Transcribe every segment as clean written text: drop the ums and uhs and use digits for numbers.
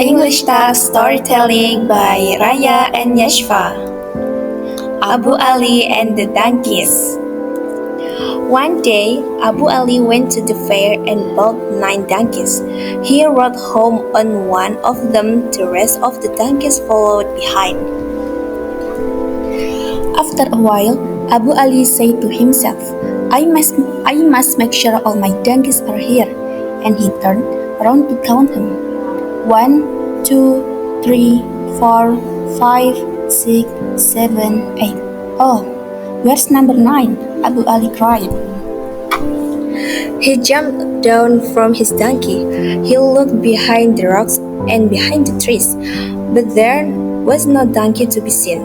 English Talk Storytelling by Raya and Yashva. Abu Ali and the Donkeys. One day, Abu Ali went to the fair and bought 9 donkeys. He rode home on one of them, the rest of the donkeys followed behind. After a while, Abu Ali said to himself, I must make sure all my donkeys are here. And he turned around to count them. 1, 2, 3, 4, 5, 6, 7, 8. Oh, where's number 9? Abu Ali cried. He jumped down from his donkey. He looked behind the rocks and behind the trees, but there was no donkey to be seen.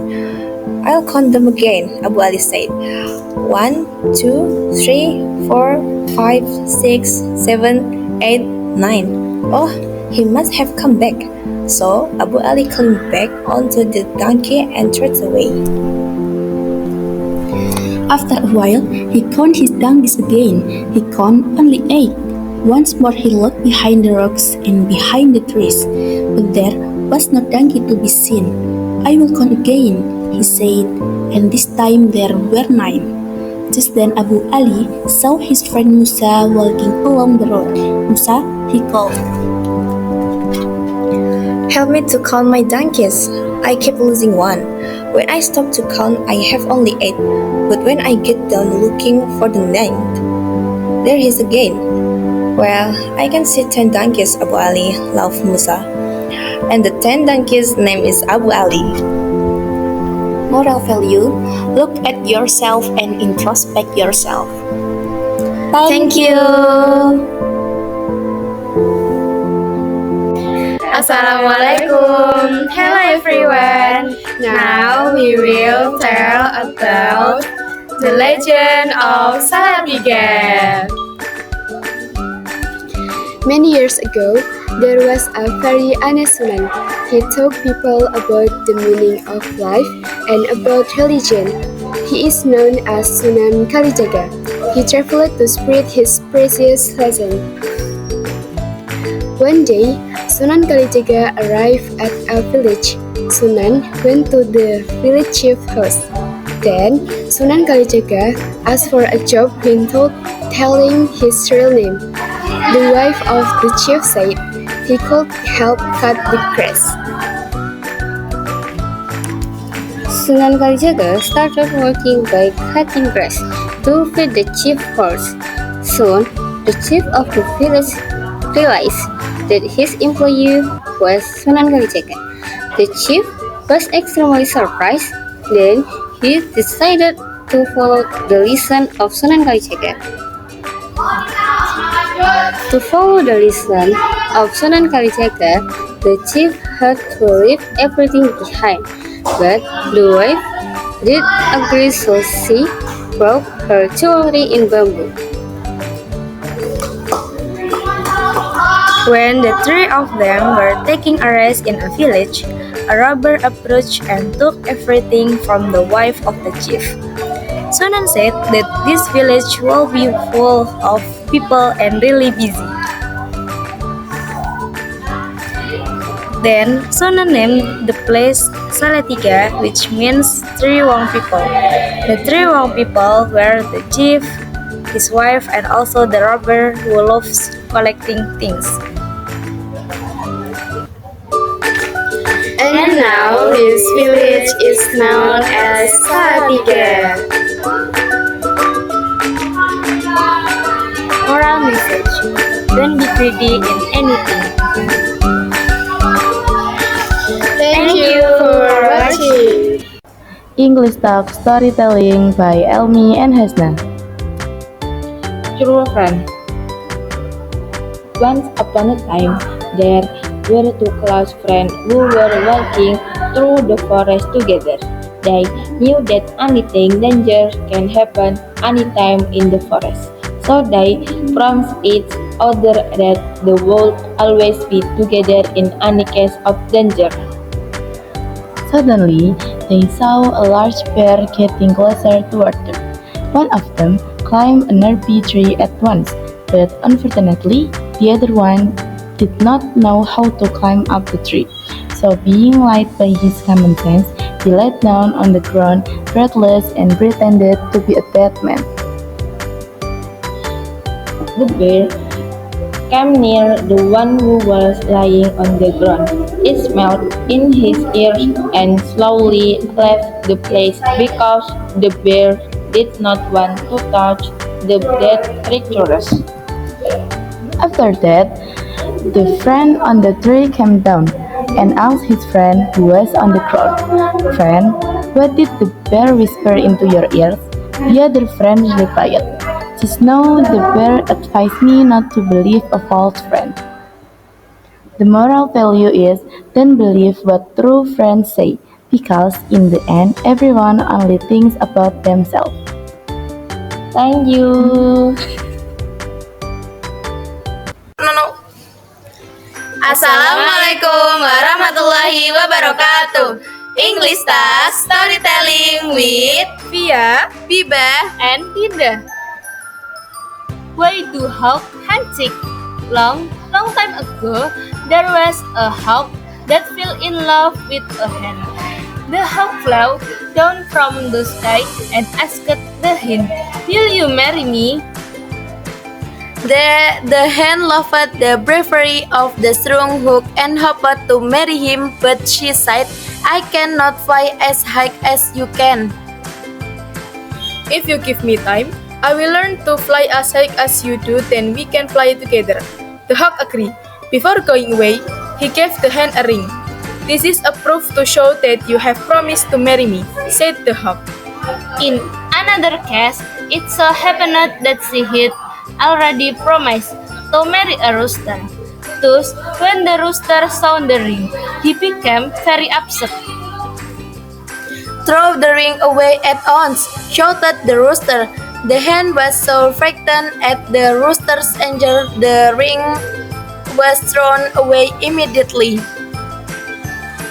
I'll count them again, Abu Ali said. 1, 2, 3, 4, 5, 6, 7, 8, 9. Oh, he must have come back. So Abu Ali climbed back onto the donkey and trotted away. After a while, he counted his donkeys again. He counted only 8. Once more he looked behind the rocks and behind the trees, but there was no donkey to be seen. I will count again, he said, and this time there were 9. Just then Abu Ali saw his friend Musa walking along the road. Musa, he called. Help me to count my donkeys. I keep losing one. When I stop to count, I have only 8. But when I get down looking for the 9th, there he is again. Well, I can see 10 donkeys, Abu Ali, laughed Musa. And the 10 donkeys' name is Abu Ali. Moral value: look at yourself and introspect yourself. Thank you. Assalamualaikum. Hello everyone. Now we will tell about the legend of Salatiga. Many years ago, there was a very honest man. He taught people about the meaning of life and about religion. He is known as Sunan Kalijaga. He traveled to spread his precious lesson. One day, Sunan Kalijaga arrived at a village. Sunan went to the village chief's house. Then, Sunan Kalijaga asked for a job without telling his real name. The wife of the chief said he could help cut the grass. Sunan Kalijaga started working by cutting grass to feed the chief's horse. Soon, the chief of the village realized that his employee was Sunan Kalijaga. The chief was extremely surprised. Then he decided to follow the lesson of Sunan Kalijaga. To follow the lesson of Sunan Kalijaga, the chief had to leave everything behind. But the wife did agree, so she broke her jewelry in bamboo. When the 3 of them were taking a rest in a village, a robber approached and took everything from the wife of the chief. Sunan said that this village will be full of people and really busy. Then Sunan named the place Salatiga, which means 3 Wong people. The 3 Wong people were the chief, his wife, and also the robber who loves collecting things. And now this village is known as Salatiga. Moral message: don't be greedy in anything. Thank you for watching. English Talk Storytelling by Elmi and Hasna. True friend. Once upon a time, there were 2 close friends who were walking through the forest together. They knew that anything dangerous can happen anytime in the forest. So they promised each other that they would always be together in any case of danger. Suddenly, they saw a large bear getting closer toward them. One of them climbed a nearby tree at once, but unfortunately, the other one did not know how to climb up the tree. So being lied by his common sense, he lay down on the ground, breathless, and pretended to be a dead man. The bear came near the one who was lying on the ground. It smelled in his ears and slowly left the place because the bear did not want to touch the dead creatures. After that, the friend on the tree came down and asked his friend who was on the ground, "Friend, what did the bear whisper into your ears?" The other friend replied, "Just know the bear advised me not to believe a false friend." The moral value is don't believe what true friends say, because in the end everyone only thinks about themselves. Thank you. Assalamualaikum warahmatullahi wabarakatuh. English Task Storytelling with Via Biba. and Tinda. Why do hawk hunting? Long time ago, there was a hawk that fell in love with a hen. The hawk flew down from the sky and asked the hen, "Will you marry me?" The hen loved the bravery of the strong hawk and hoped to marry him, but she said, "I cannot fly as high as you can." If you give me time, I will learn to fly as high as you do, then we can fly together. The hawk agreed. Before going away, he gave the hen a ring. "This is a proof to show that you have promised to marry me," said the hawk. In another case, it so happened that she had already promised to marry a rooster. Thus, when the rooster saw the ring, he became very upset. "Throw the ring away at once," shouted the rooster. The hen was so frightened at the rooster's anger, the ring was thrown away immediately.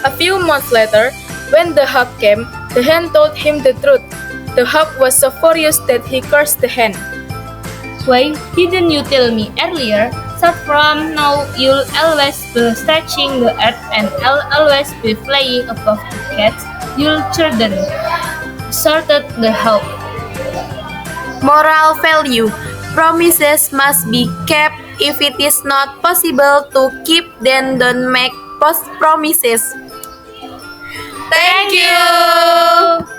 A few months later, when the hawk came, the hen told him the truth. The hawk was so furious that he cursed the hen. "Why didn't you tell me earlier? So from now you'll always be touching the earth and I'll always be flying above the cats, your children," shouted the hawk. Moral value: promises must be kept. If it is not possible to keep, then don't make promises. Thank you.